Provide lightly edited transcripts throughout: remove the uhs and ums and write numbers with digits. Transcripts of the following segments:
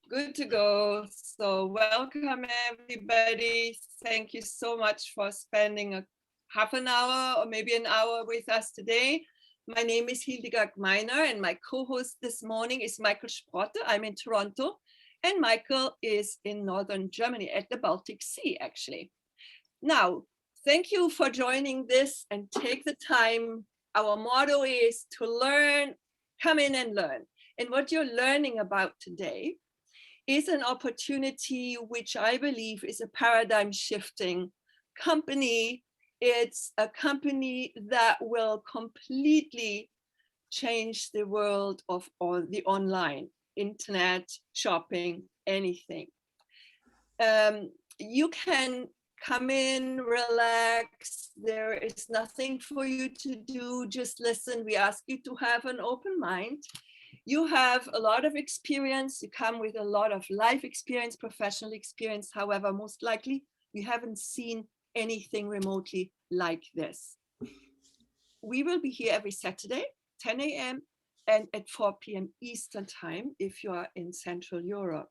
Good to go. So welcome everybody. Thank you so much for spending a half an hour or maybe an hour with us today. My name is Hildegard and my co-host this morning is Michael Sprotte. I'm in Toronto and Michael is in northern Germany at the Baltic Sea actually. Now, thank you for joining this and take the time. Our motto is to learn, come in and learn. And what you're learning about today is an opportunity which I believe is a paradigm shifting company. It's a company that will completely change the world of the online, internet, shopping, anything. You can come in, relax. There is nothing for you to do. Just listen. We ask you to have an open mind. You have a lot of experience. You come with a lot of life experience, professional experience. However, most likely you haven't seen anything remotely like this. We will be here every Saturday, 10 a.m. and at 4 p.m. Eastern time if you are in Central Europe.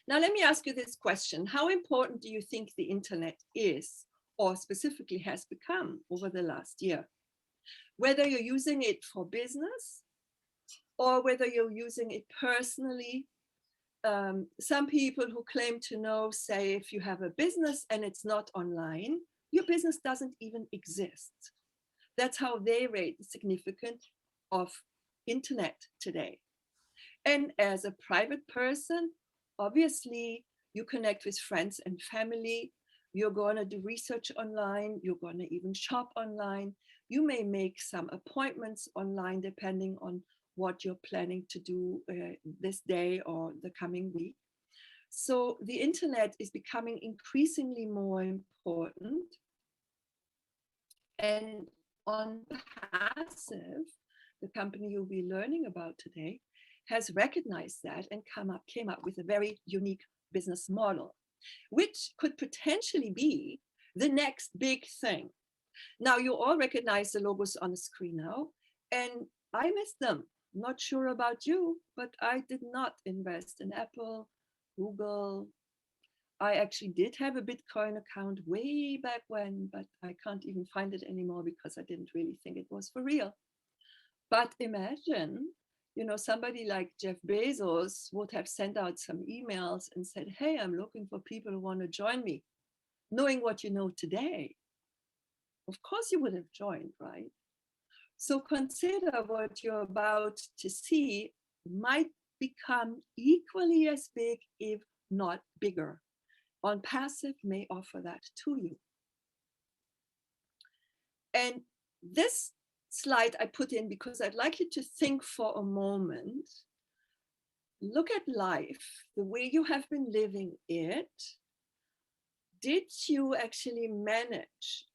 Now, let me ask you this question. How important do you think the internet is, or specifically has become over the last year? Whether you're using it for business, or whether you're using it personally. Some people who claim to know say if you have a business and it's not online, your business doesn't even exist. That's how they rate the significance of internet today. And as a private person, obviously you connect with friends and family. You're going to do research online. You're going to even shop online. You may make some appointments online depending on what you're planning to do this day or the coming week. So the internet is becoming increasingly more important. And ONPASSIVE, the company you'll be learning about today, has recognized that and came up with a very unique business model, which could potentially be the next big thing. Now, you all recognize the logos on the screen now, and I miss them. Not sure about you, but I did not invest in Apple, Google. I actually did have a Bitcoin account way back when, but I can't even find it anymore because I didn't really think it was for real. But imagine, somebody like Jeff Bezos would have sent out some emails and said, hey, I'm looking for people who want to join me. Knowing what you know today, of course you would have joined, right? So consider what you're about to see might become equally as big, if not bigger. ONPASSIVE may offer that to you. And this slide I put in because I'd like you to think for a moment. Look at life, the way you have been living it. Did you actually manage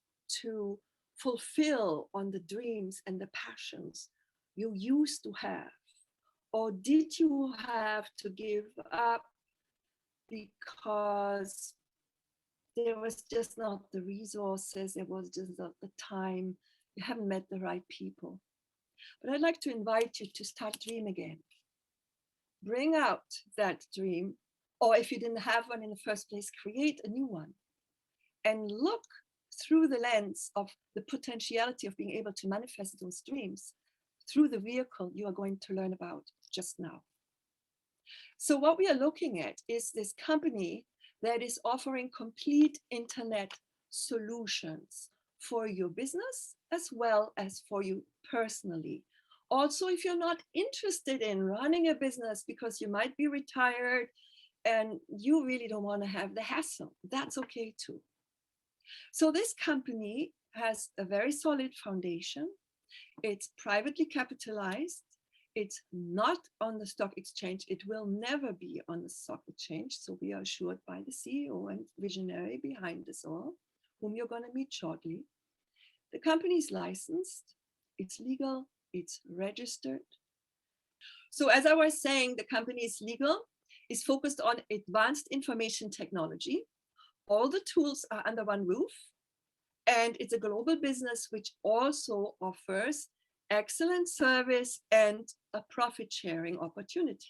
to fulfill on the dreams and the passions you used to have? Or did you have to give up because there was just not the resources, there was just not the time, you haven't met the right people? But I'd like to invite you to start dream again. Bring out that dream, or if you didn't have one in the first place, create a new one. And look through the lens of the potentiality of being able to manifest those dreams through the vehicle you are going to learn about just now. So what we are looking at is this company that is offering complete internet solutions for your business as well as for you personally. Also, if you're not interested in running a business because you might be retired and you really don't want to have the hassle, that's okay too. So this company has a very solid foundation. It's privately capitalized. It's not on the stock exchange. It will never be on the stock exchange. So we are assured by the CEO and visionary behind this all, whom you're going to meet shortly. The company is licensed. It's legal. It's registered. So as I was saying, the company is legal, is focused on advanced information technology. All the tools are under one roof, and it's a global business which also offers excellent service and a profit sharing opportunity.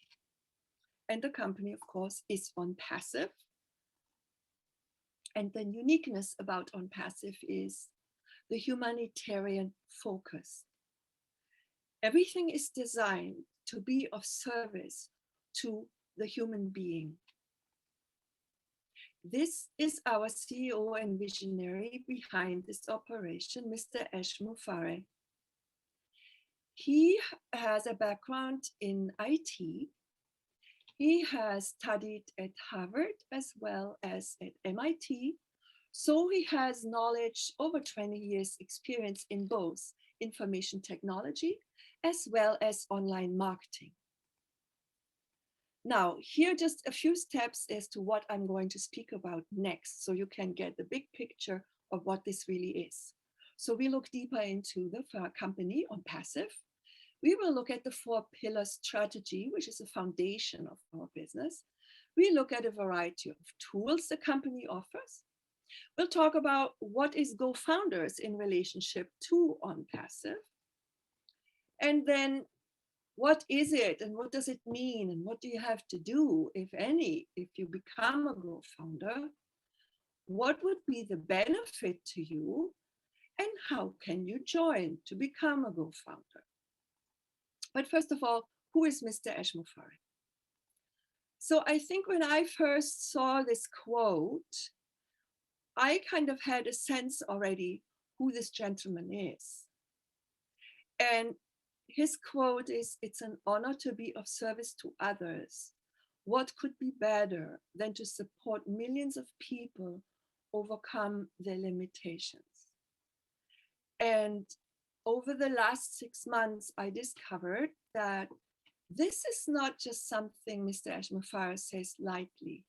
And the company, of course, is ONPASSIVE. And the uniqueness about ONPASSIVE is the humanitarian focus. Everything is designed to be of service to the human being. This is our CEO and visionary behind this operation, Mr. Ash Mufareh. He has a background in IT. He has studied at Harvard as well as at MIT. So he has knowledge, over 20 years experience in both information technology as well as online marketing. Now, here are just a few steps as to what I'm going to speak about next, so you can get the big picture of what this really is. So we look deeper into the company ONPASSIVE. We will look at the 4-pillar strategy, which is the foundation of our business. We look at a variety of tools the company offers. We'll talk about what is GoFounders in relationship to ONPASSIVE. And then what is it and what does it mean and what do you have to do, if any, if you become a GoFounder? What would be the benefit to you and how can you join to become a GoFounder? But first of all, who is Mr. Ash Mufareh? So I think when I first saw this quote, I kind of had a sense already who this gentleman is. And his quote is, "It's an honor to be of service to others. What could be better than to support millions of people overcome their limitations?" And over the last 6 months, I discovered that this is not just something Mr. Ash Mufareh says lightly.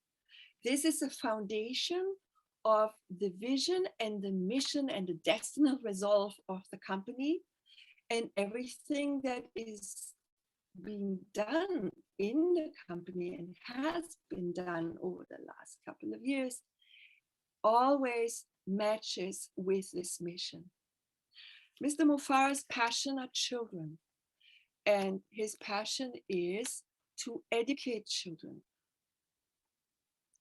This is a foundation of the vision and the mission and the destiny resolve of the company, and everything that is being done in the company and has been done over the last couple of years always matches with this mission. Mr. Mufareh's passion are children, and his passion is to educate children.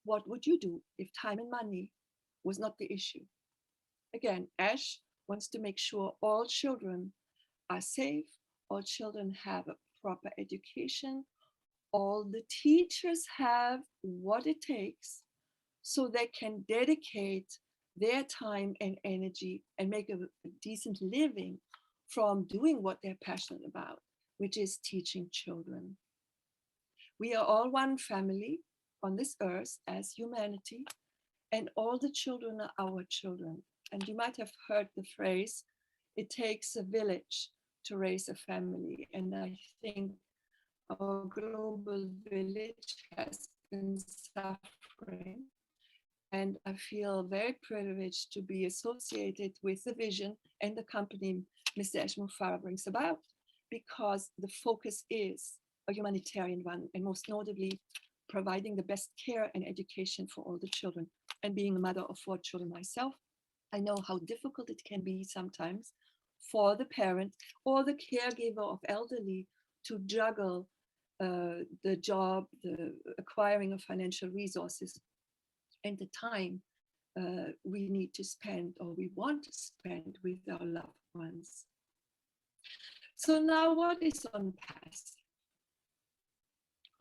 What would you do if time and money was not the issue? Again, Ash wants to make sure all children are safe, all children have a proper education, all the teachers have what it takes so they can dedicate their time and energy and make a decent living from doing what they're passionate about, which is teaching children. We are all one family on this earth as humanity, and all the children are our children. And you might have heard the phrase, it takes a village to raise a family. And I think our global village has been suffering. And I feel very privileged to be associated with the vision and the company Mr. Ash Mufareh brings about, because the focus is a humanitarian one, and most notably providing the best care and education for all the children. And being a mother of 4 children myself, I know how difficult it can be sometimes for the parent or the caregiver of elderly to juggle the job, the acquiring of financial resources, and the time we need to spend or we want to spend with our loved ones. So now what is ONPASSIVE?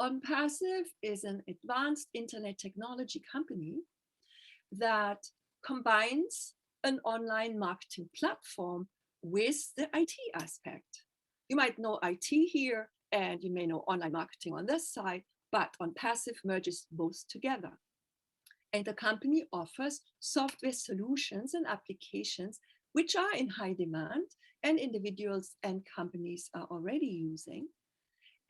ONPASSIVE is an advanced internet technology company that combines an online marketing platform with the IT aspect. You might know IT here and you may know online marketing on this side, but ONPASSIVE merges both together. And the company offers software solutions and applications which are in high demand and individuals and companies are already using.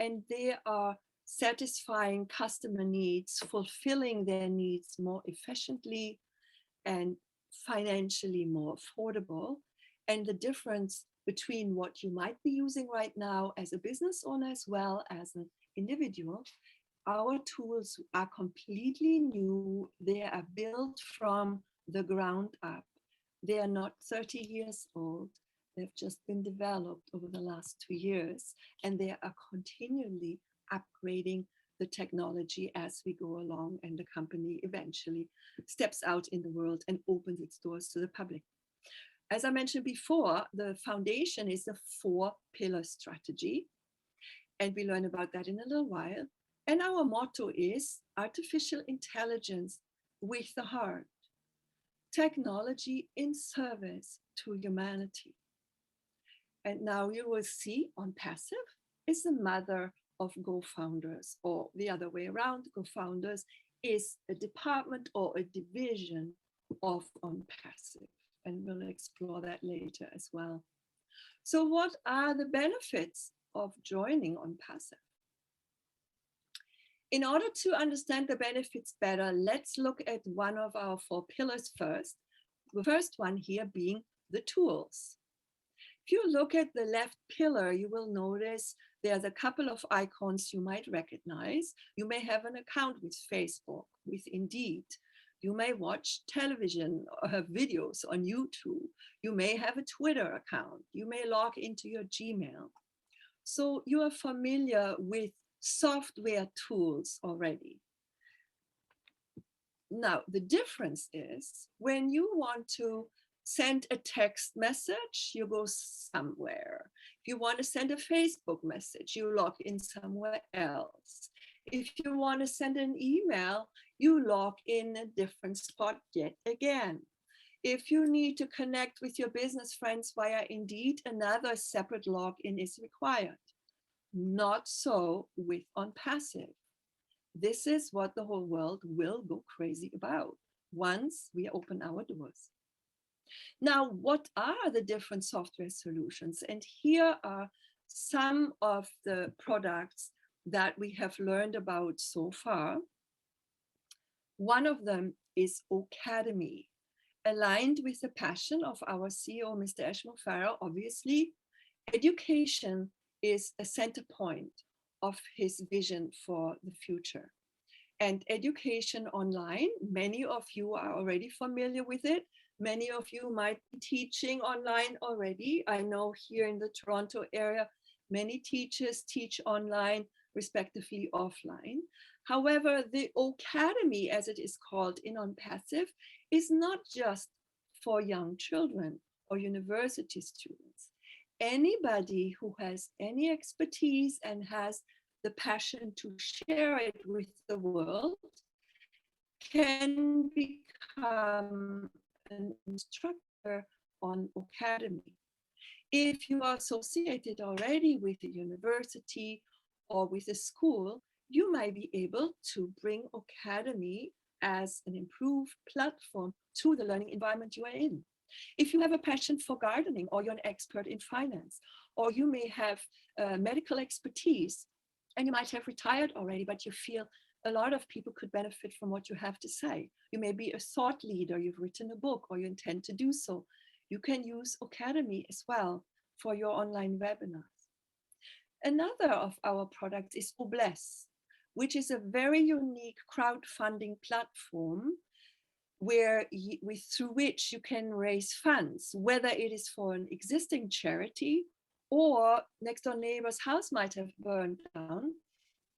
And they are satisfying customer needs, fulfilling their needs more efficiently and financially more affordable. And the difference between what you might be using right now as a business owner as well as an individual, our tools are completely new. They are built from the ground up. They are not 30 years old. They've just been developed over the last 2 years, and they are continually upgrading the technology as we go along, and the company eventually steps out in the world and opens its doors to the public. As I mentioned before, the foundation is a 4-pillar strategy, and we learn about that in a little while. And our motto is artificial intelligence with the heart, technology in service to humanity. And now you will see ONPASSIVE is the mother of GoFounders, or the other way around. GoFounders is a department or a division of ONPASSIVE, and we'll explore that later as well. So what are the benefits of joining ONPASSIVE? In order to understand the benefits better, let's look at one of our 4 pillars first. The first one here being the tools. If you look at the left pillar, you will notice there's a couple of icons you might recognize. You may have an account with Facebook, with Indeed. You may watch television or have videos on YouTube. You may have a Twitter account. You may log into your Gmail. So you are familiar with software tools already. Now, the difference is when you want to send a text message, you go somewhere. If you want to send a Facebook message, you log in somewhere else. If you want to send an email, you log in a different spot yet again. If you need to connect with your business friends via Indeed, another separate login is required. Not so with ONPASSIVE. This is what the whole world will go crazy about once we open our doors. Now, what are the different software solutions? And here are some of the products that we have learned about so far. One of them is Academy, aligned with the passion of our CEO, Mr. Ashmo Farrell. Obviously, education is a center point of his vision for the future. And education online, many of you are already familiar with it. Many of you might be teaching online already. I know here in the Toronto area, many teachers teach online, respectively offline. However, the Academy, as it is called in ONPASSIVE, is not just for young children or university students. Anybody who has any expertise and has the passion to share it with the world can become an instructor on Academy. If you are associated already with a university or with a school, you might be able to bring Academy as an improved platform to the learning environment you are in. If you have a passion for gardening, or you're an expert in finance, or you may have medical expertise, and you might have retired already, but you feel a lot of people could benefit from what you have to say. You may be a thought leader, you've written a book, or you intend to do so. You can use Academy as well for your online webinars. Another of our products is Obless, which is a very unique crowdfunding platform through which you can raise funds, whether it is for an existing charity or next door neighbor's house might have burned down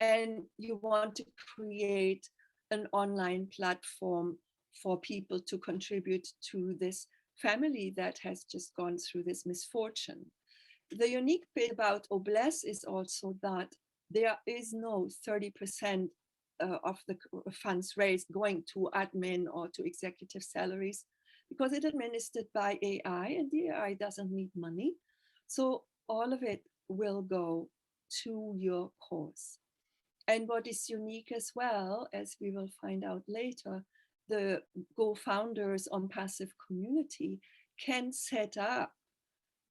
and you want to create an online platform for people to contribute to this family that has just gone through this misfortune. The unique bit about Obless is also that there is no 30% of the funds raised going to admin or to executive salaries, because it's administered by AI and the AI doesn't need money. So all of it will go to your cause. And what is unique as well, as we will find out later, the GoFounders ONPASSIVE community can set up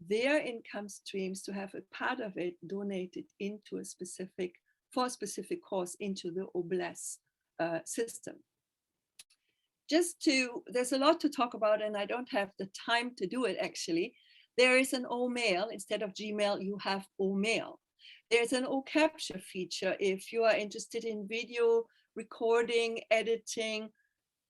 their income streams to have a part of it donated into a specific cause into the Obless system. There's a lot to talk about and I don't have the time to do it actually. There is an O-mail, instead of Gmail, you have O-mail. There's an O-capture feature if you are interested in video recording, editing,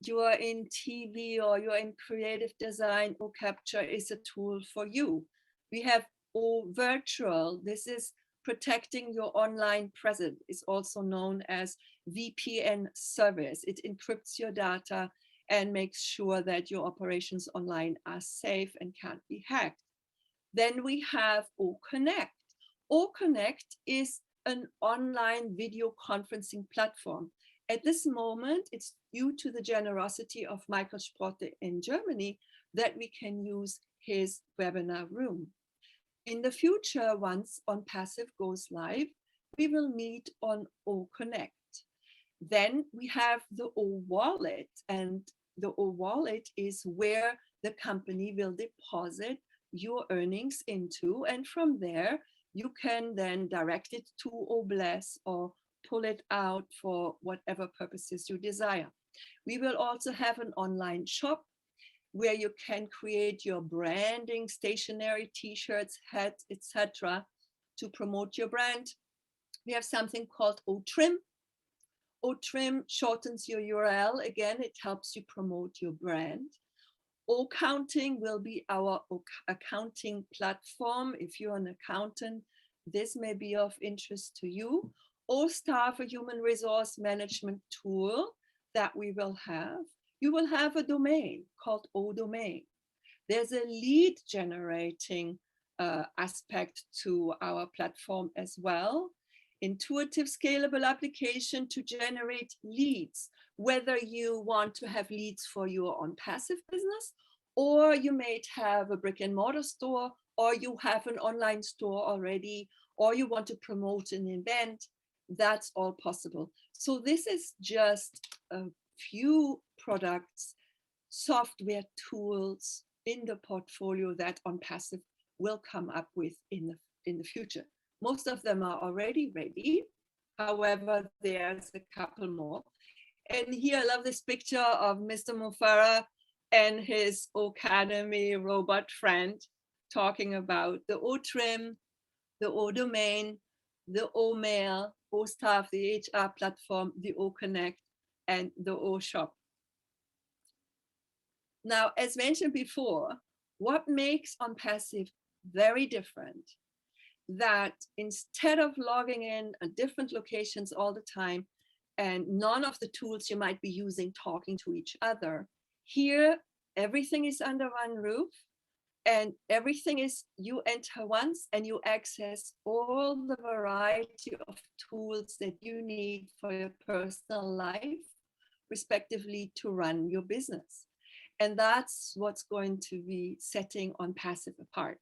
you are in TV or you're in creative design, O-capture is a tool for you. We have O-virtual. This is Protecting your online presence is also known as VPN service. It encrypts your data and makes sure that your operations online are safe and can't be hacked. Then we have OConnect. OConnect is an online video conferencing platform. At this moment, it's due to the generosity of Michael Sprotte in Germany that we can use his webinar room. In the future, once ONPASSIVE goes live, we will meet on OConnect. Then we have the O-Wallet, and the O-Wallet is where the company will deposit your earnings into, and from there, you can then direct it to Obless or pull it out for whatever purposes you desire. We will also have an online shop where you can create your branding, stationery, t-shirts, hats, etc. to promote your brand. We have something called OTrim. OTrim shortens your URL. Again, it helps you promote your brand. Accounting will be our accounting platform. If you're an accountant, this may be of interest to you. Staff, a human resource management tool that we will have. You will have a domain called O-Domain. There's a lead generating aspect to our platform as well. Intuitive, scalable application to generate leads, whether you want to have leads for your ONPASSIVE business, or you may have a brick and mortar store, or you have an online store already, or you want to promote an event. That's all possible. So this is just a few products, software tools in the portfolio that ONPASSIVE will come up with in the future. Most of them are already ready. However, there's a couple more. And here I love this picture of Mr. Mufara and his Academy robot friend talking about the O-Trim, the O-Domain, the O-Mail, O-Staff, the HR platform, the O-Connect, and the O-Shop. Now, as mentioned before, what makes ONPASSIVE very different, that instead of logging in at different locations all the time, and none of the tools you might be using talking to each other, here everything is under one roof, and everything is, you enter once and you access all the variety of tools that you need for your personal life, respectively, to run your business. And that's what's going to be setting ONPASSIVE apart.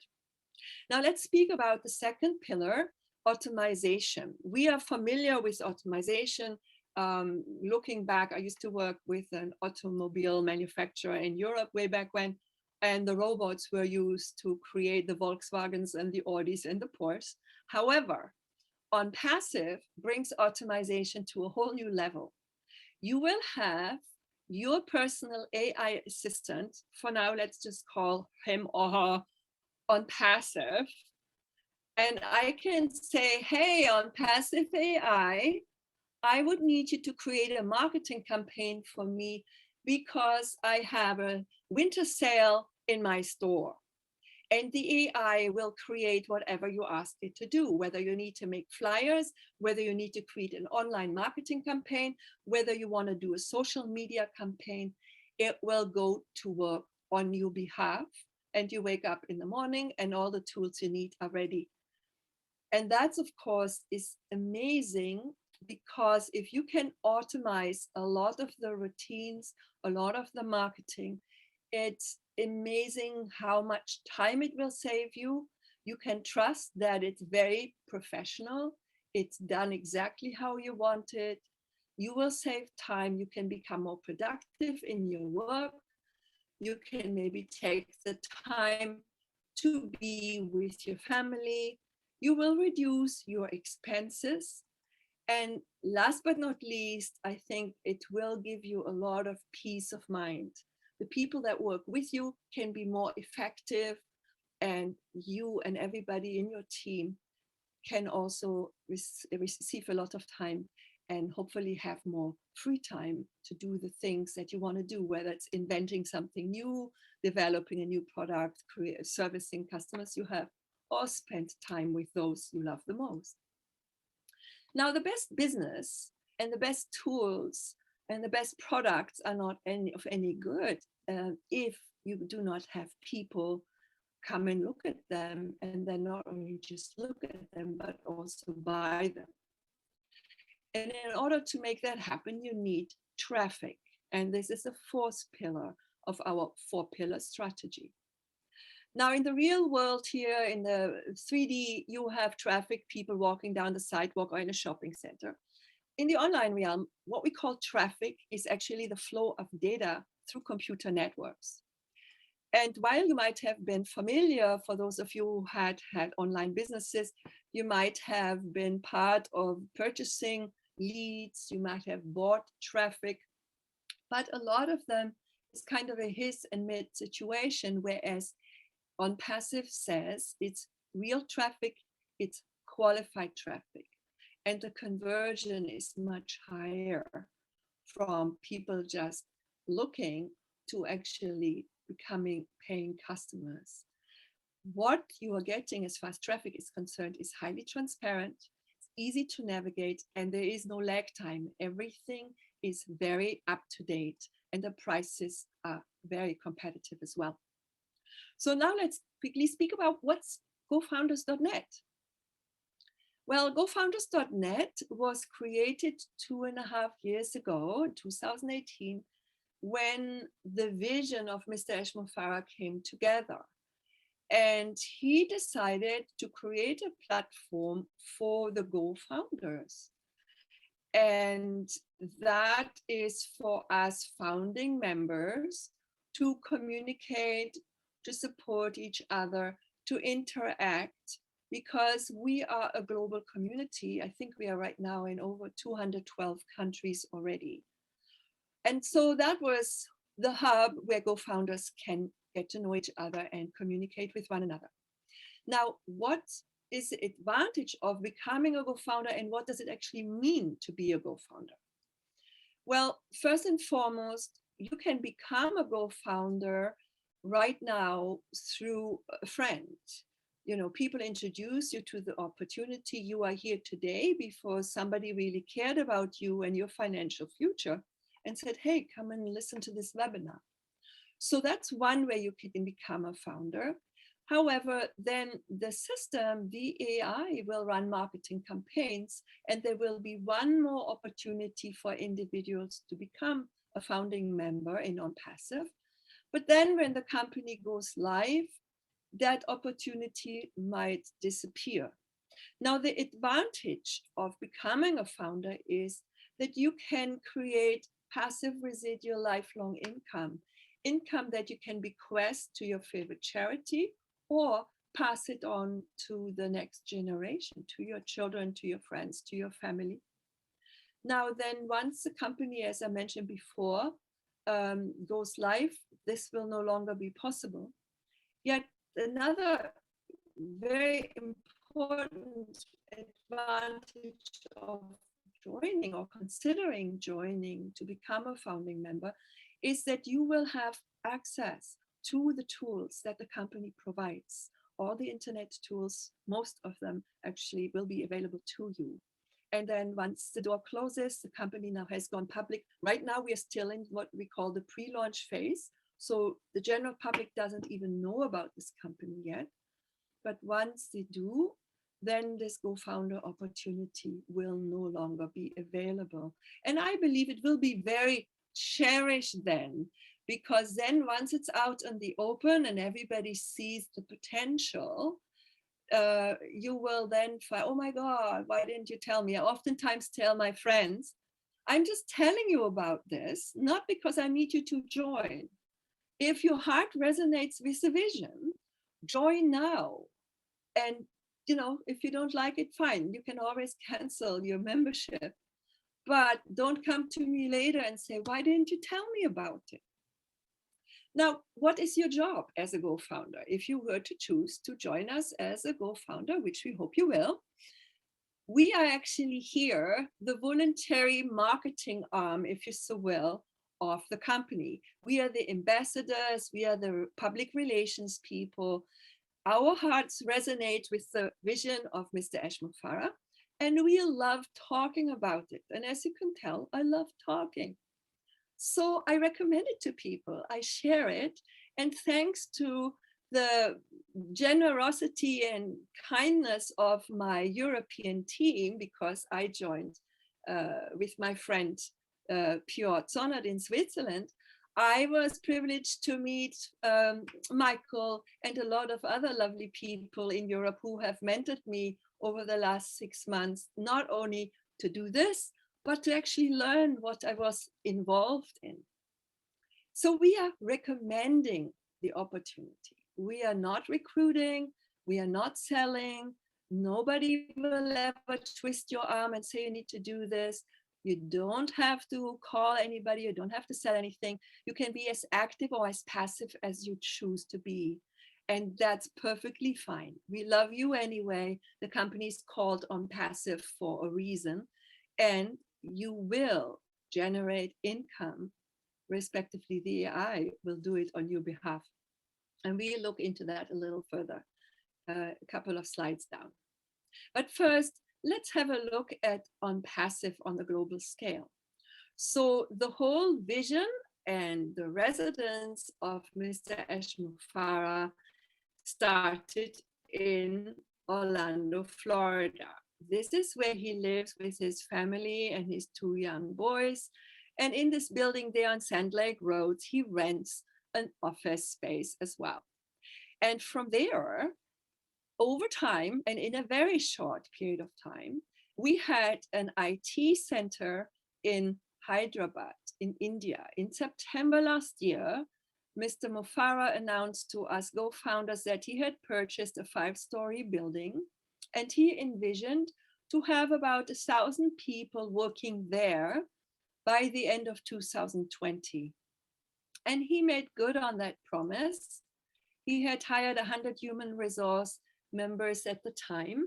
Now let's speak about the second pillar, automation. We are familiar with automation. Looking back, I used to work with an automobile manufacturer in Europe way back when, and the robots were used to create the Volkswagens and the Audis and the Porsches. However, ONPASSIVE brings automation to a whole new level. You will have your personal AI assistant, for now, let's just call him or her ONPASSIVE. And I can say, hey, ONPASSIVE AI, I would need you to create a marketing campaign for me because I have a winter sale in my store. And the AI will create whatever you ask it to do, whether you need to make flyers, whether you need to create an online marketing campaign, whether you want to do a social media campaign, it will go to work on your behalf. And you wake up in the morning and all the tools you need are ready. And that's, of course, is amazing, because if you can automate a lot of the routines, a lot of the marketing, it's amazing how much time it will save you. You can trust that it's very professional. It's done exactly how you want it. You will save time. You can become more productive in your work. You can maybe take the time to be with your family. You will reduce your expenses. And last but not least, I think it will give you a lot of peace of mind. The people that work with you can be more effective, and you and everybody in your team can also receive a lot of time and hopefully have more free time to do the things that you want to do, whether it's inventing something new, developing a new product, servicing customers you have, or spend time with those you love the most. Now, the best business and the best tools and the best products are not any good if you do not have people come and look at them, and then not only just look at them, but also buy them. And in order to make that happen, you need traffic. And this is the fourth pillar of our 4-pillar strategy. Now, in the real world here, in the 3D, you have traffic, people walking down the sidewalk or in a shopping center. In the online realm, what we call traffic is actually the flow of data through computer networks. And while you might have been familiar, for those of you who had online businesses, you might have been part of purchasing leads, you might have bought traffic, but a lot of them is kind of a hit and miss situation, whereas ONPASSIVE says it's real traffic, it's qualified traffic, and the conversion is much higher from people just looking to actually becoming paying customers. What you are getting as far as traffic is concerned is highly transparent, it's easy to navigate, and there is no lag time. Everything is very up to date, and the prices are very competitive as well. So now let's quickly speak about what's GoFounders.net. Well, GoFounders.net was created 2.5 years ago, in 2018, when the vision of Mr. Ashmore Farah came together. And he decided to create a platform for the GoFounders. And that is for us founding members to communicate, to support each other, to interact, because we are a global community. I think we are right now in over 212 countries already. And so that was the hub where GoFounders can get to know each other and communicate with one another. Now, what is the advantage of becoming a GoFounder, and what does it actually mean to be a GoFounder? Well, first and foremost, you can become a GoFounder right now through a friend. You know, people introduce you to the opportunity. You are here today because somebody really cared about you and your financial future and said, hey, come and listen to this webinar. So that's one way you can become a founder. However, then the system, the AI, will run marketing campaigns, and there will be one more opportunity for individuals to become a founding member in ONPASSIVE. But then when the company goes live, that opportunity might disappear. Now, the advantage of becoming a founder is that you can create passive residual lifelong income that you can bequest to your favorite charity or pass it on to the next generation, to your children, to your friends, to your family. Now, then once the company, as I mentioned before, goes live, this will no longer be possible. Yet another very important advantage of joining or considering joining to become a founding member is that you will have access to the tools that the company provides. All the internet tools, most of them actually will be available to you. And then once the door closes, the company now has gone public. Right now, we are still in what we call the pre-launch phase. So the general public doesn't even know about this company yet. But once they do, then this GoFounder opportunity will no longer be available. And I believe it will be very cherished then, because then once it's out in the open and everybody sees the potential, you will then find, oh my God, why didn't you tell me? I oftentimes tell my friends, I'm just telling you about this, not because I need you to join. If your heart resonates with the vision, join now. And you know, if you don't like it, fine. You can always cancel your membership. But don't come to me later and say, why didn't you tell me about it? Now, what is your job as a GoFounder? If you were to choose to join us as a GoFounder, which we hope you will, we are actually here, the voluntary marketing arm, if you so will, of the company. We are the ambassadors, we are the public relations people. our hearts resonate with the vision of Mr. Ashmukh Farah, and we love talking about it. And as you can tell, I love talking. So I recommend it to people. I share it. And thanks to the generosity and kindness of my European team, because I joined with my friend Piotr Zonnert in Switzerland, I was privileged to meet Michael and a lot of other lovely people in Europe who have mentored me over the last 6 months, not only to do this, but to actually learn what I was involved in. So we are recommending the opportunity. We are not recruiting, we are not selling. Nobody will ever twist your arm and say you need to do this. You don't have to call anybody, you don't have to sell anything. You can be as active or as passive as you choose to be. And that's perfectly fine. We love you anyway. The company is called ONPASSIVE for a reason. And you will generate income, respectively, the AI will do it on your behalf. And we look into that a little further, a couple of slides down. But first, let's have a look at ONPASSIVE on the global scale. So the whole vision and the residence of Mr. Ashmukh Farah started in Orlando, Florida. This is where he lives with his family and his 2 young boys. And in this building there on Sand Lake Road, he rents an office space as well. And from there, over time, and in a very short period of time, we had an IT center in Hyderabad, in India. In September last year, Mr. Farah announced to us GoFounders that he had purchased a 5-story building, and he envisioned to have about 1,000 people working there by the end of 2020. And he made good on that promise. He had hired 100 human resource members at the time,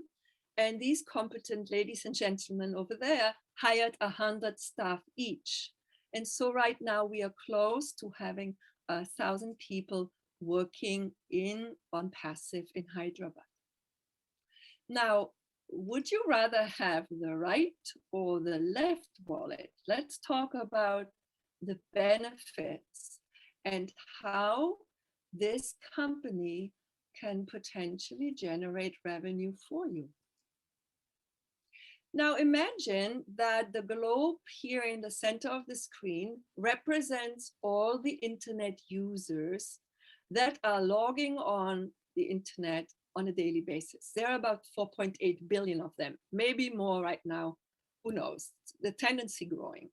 and these competent ladies and gentlemen over there hired 100 staff each. And so right now we are close to having 1,000 people working in ONPASSIVE in Hyderabad. Now, would you rather have the right or the left wallet? Let's talk about the benefits and how this company can potentially generate revenue for you. Now imagine that the globe here in the center of the screen represents all the internet users that are logging on the internet on a daily basis. There are about 4.8 billion of them, maybe more right now, who knows, the tendency growing.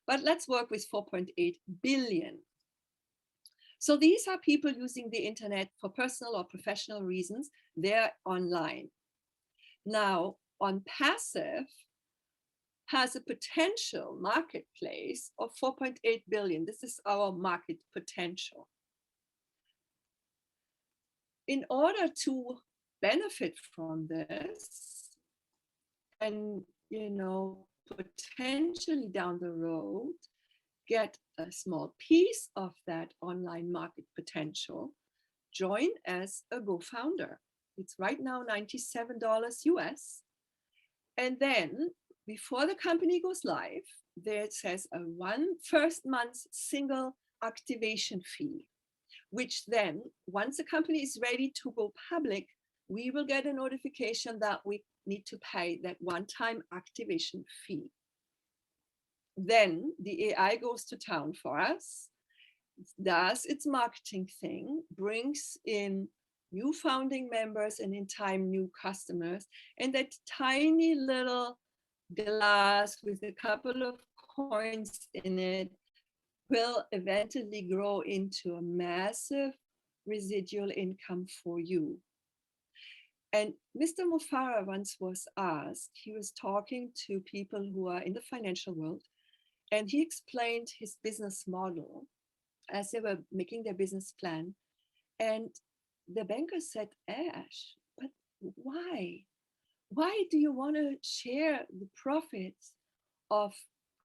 But let's work with 4.8 billion. So these are people using the internet for personal or professional reasons. They're online. Now, ONPASSIVE has a potential marketplace of 4.8 billion. This is our market potential. In order to benefit from this and, potentially down the road, get a small piece of that online market potential, join as a GoFounder. It's right now $97 US. And then before the company goes live, there it says a first month's single activation fee, which then once the company is ready to go public, we will get a notification that we need to pay that one-time activation fee. Then the AI goes to town for us, does its marketing thing, brings in new founding members and in time new customers, and that tiny little glass with a couple of coins in it will eventually grow into a massive residual income for you. And Mr. Farah once was asked, he was talking to people who are in the financial world, and he explained his business model as they were making their business plan. And the banker said, Ash, but why? Why do you want to share the profits of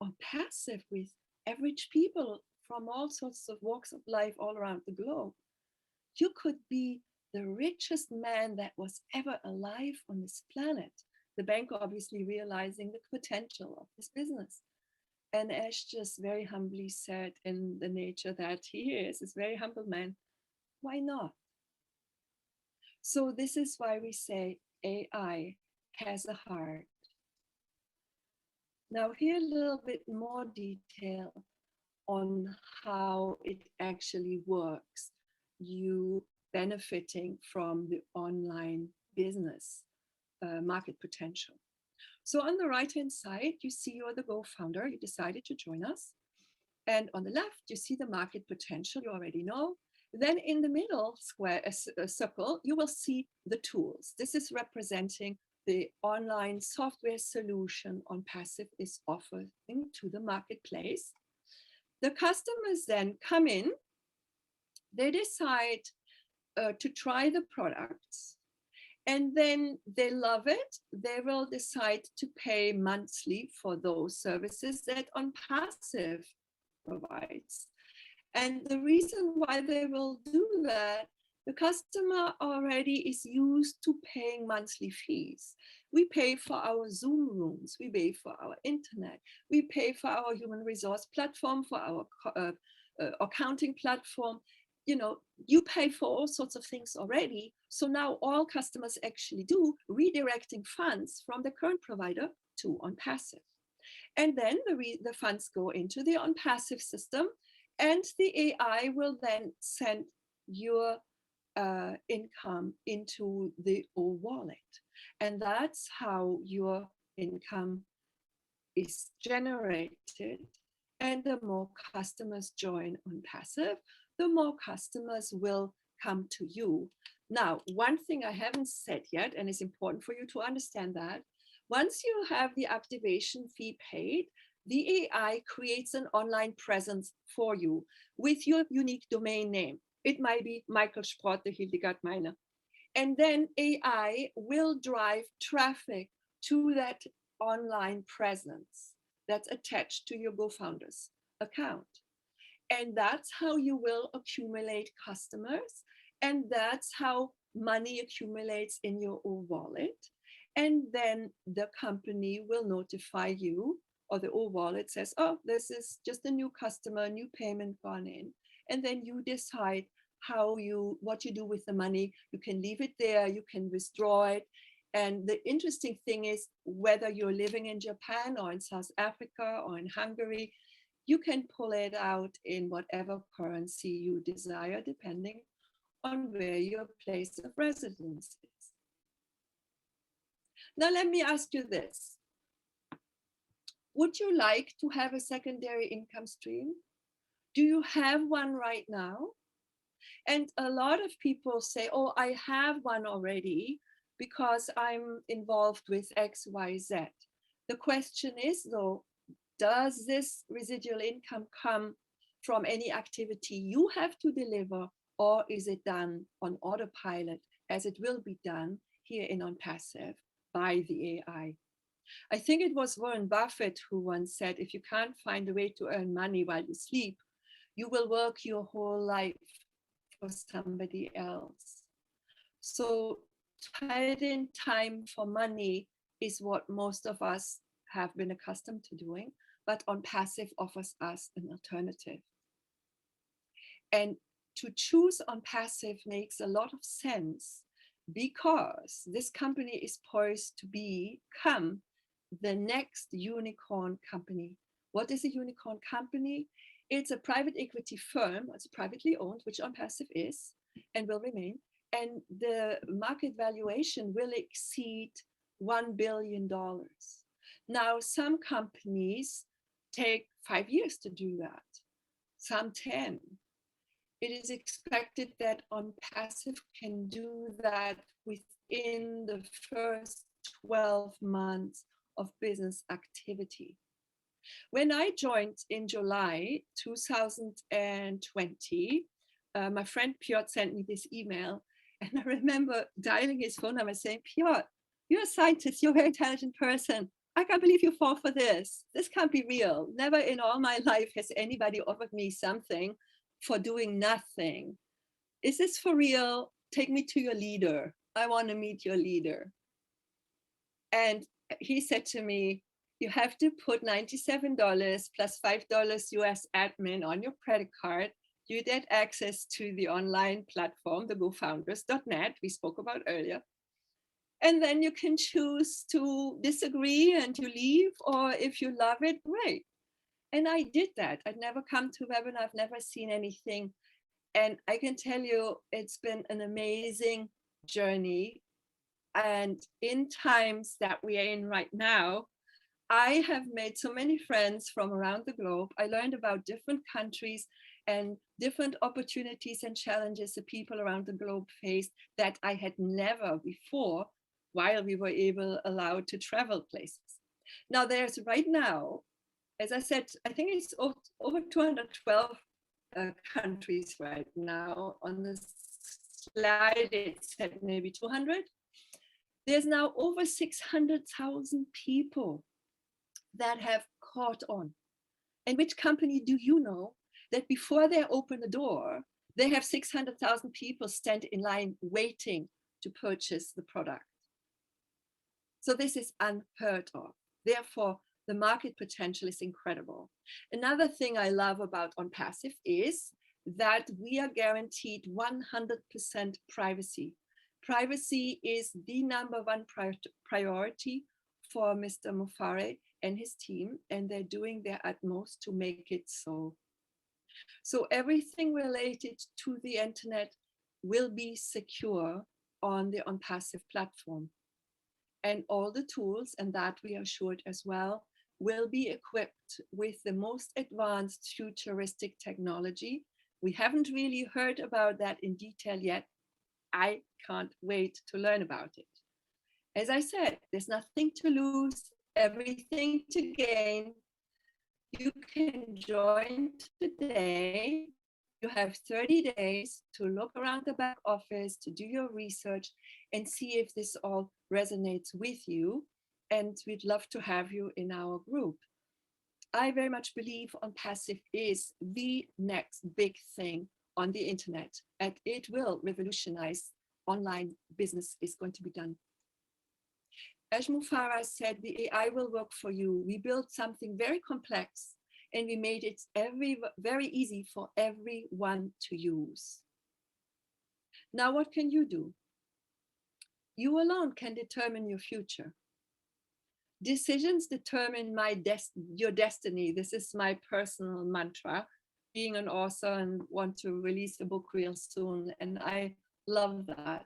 ONPASSIVE with average people from all sorts of walks of life all around the globe? You could be the richest man that was ever alive on this planet. The bank obviously realizing the potential of this business. And Ash just very humbly said, in the nature that he is, this very humble man, why not? So this is why we say AI has a heart. Now here a little bit more detail on how it actually works. You benefiting from the online business market potential. So on the right-hand side, you see you're the GoFounder, you decided to join us. And on the left, you see the market potential, you already know. Then in the middle square, a circle, you will see the tools. This is representing the online software solution ONPASSIVE is offering to the marketplace. The customers then come in, they decide to try the products, and then they love it. They will decide to pay monthly for those services that ONPASSIVE provides. And the reason why they will do that, the customer already is used to paying monthly fees. We pay for our Zoom rooms, we pay for our internet, we pay for our human resource platform, for our accounting platform. You know, you pay for all sorts of things already. So now all customers actually do redirecting funds from the current provider to ONPASSIVE. And then the funds go into the ONPASSIVE system, and the AI will then send your income into the wallet. And that's how your income is generated. And the more customers join ONPASSIVE, the more customers will come to you. Now, one thing I haven't said yet, and it's important for you to understand that, once you have the activation fee paid, the AI creates an online presence for you with your unique domain name. It might be Michael Sprott, the Hildegard Miner. And then AI will drive traffic to that online presence that's attached to your GoFounders account. And that's how you will accumulate customers. And that's how money accumulates in your wallet. And then the company will notify you, or the wallet says, oh, this is just a new customer, new payment gone in. And then you decide what you do with the money. You can leave it there, you can withdraw it. And the interesting thing is, whether you're living in Japan or in South Africa or in Hungary, you can pull it out in whatever currency you desire, depending on where your place of residence is. Now, let me ask you this. Would you like to have a secondary income stream? Do you have one right now? And a lot of people say, oh, I have one already because I'm involved with X, Y, Z. The question is, though, does this residual income come from any activity you have to deliver, or is it done on autopilot, as it will be done here in ONPASSIVE by the AI? I think it was Warren Buffett who once said, if you can't find a way to earn money while you sleep, you will work your whole life for somebody else. So trading time for money is what most of us have been accustomed to doing, but ONPASSIVE offers us an alternative. And to choose ONPASSIVE makes a lot of sense, because this company is poised to become the next unicorn company. What is a unicorn company? It's a private equity firm, it's privately owned, which ONPASSIVE is and will remain. And the market valuation will exceed $1 billion. Now, some companies take 5 years to do that, some 10. It is expected that ONPASSIVE can do that within the first 12 months of business activity. When I joined in July 2020, my friend Piotr sent me this email, and I remember dialing his phone number saying, Piotr, you're a scientist, you're a very intelligent person. I can't believe you fall for this. This can't be real. Never in all my life has anybody offered me something for doing nothing. Is this for real? take me to your leader. I want to meet your leader. And he said to me, you have to put $97 plus $5 US admin on your credit card. You get access to the online platform, the GoFounders.net we spoke about earlier. And then you can choose to disagree and to leave, or if you love it, great. And I did that. I'd never come to a webinar, I've never seen anything. And I can tell you, it's been an amazing journey. And in times that we are in right now, I have made so many friends from around the globe. I learned about different countries and different opportunities and challenges that people around the globe face that I had never before, while we were allowed to travel places. Now there's right now, as I said, I think it's over 212 countries right now. On the slide, it said maybe 200. There's now over 600,000 people that have caught on. And which company do you know that before they open the door, they have 600,000 people stand in line waiting to purchase the product? So this is unheard of. Therefore, the market potential is incredible. Another thing I love about ONPASSIVE is that we are guaranteed 100% privacy. Privacy is the number one priority for Mr. Mufare and his team, and they're doing their utmost to make it so. So everything related to the internet will be secure on the ONPASSIVE platform. And all the tools, and that we are assured as well, will be equipped with the most advanced futuristic technology. We haven't really heard about that in detail yet. I can't wait to learn about it. As I said, there's nothing to lose, everything to gain. You can join today. You have 30 days to look around the back office, to do your research and see if this all resonates with you. And we'd love to have you in our group. I very much believe ONPASSIVE is the next big thing on the internet, and it will revolutionize online business is going to be done. As Mufara said, the AI will work for you. We built something very complex and we made it very easy for everyone to use. Now, what can you do? You alone can determine your future. Decisions determine your destiny. This is my personal mantra, being an author and want to release a book real soon. And I love that.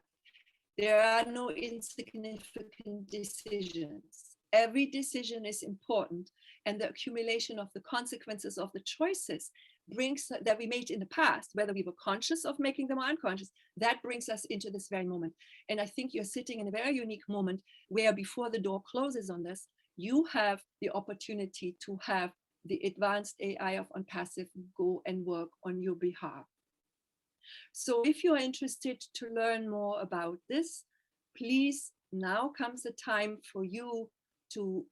There are no insignificant decisions. Every decision is important, and the accumulation of the consequences of the choices that we made in the past, whether we were conscious of making them or unconscious, that brings us into this very moment. And I think you're sitting in a very unique moment where before the door closes on this, you have the opportunity to have the advanced AI of ONPASSIVE go and work on your behalf. So if you are interested to learn more about this, please, now comes the time for you to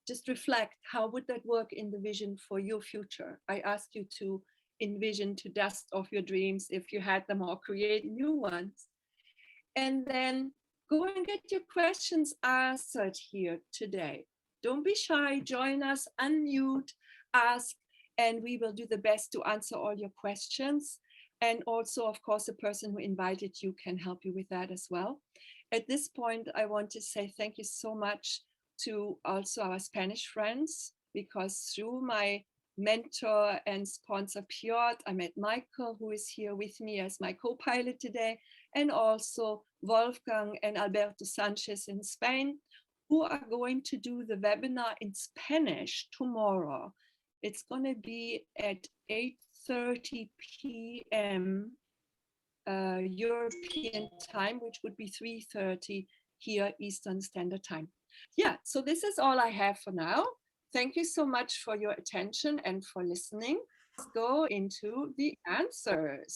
just reflect, how would that work in the vision for your future? I ask you to envision, to dust off your dreams if you had them, or create new ones. And then go and get your questions answered here today. Don't be shy, join us, unmute, ask, and we will do the best to answer all your questions. And also, of course, the person who invited you can help you with that as well. At this point, I want to say thank you so much to also our Spanish friends, because through my mentor and sponsor Piotr, I met Michael, who is here with me as my co-pilot today, and also Wolfgang and Alberto Sanchez in Spain, who are going to do the webinar in Spanish tomorrow. It's going to be at 8:30 p.m. European time, which would be 3:30 here Eastern Standard Time. Yeah, so this is all I have for now. Thank you so much for your attention and for listening. Let's go into the answers.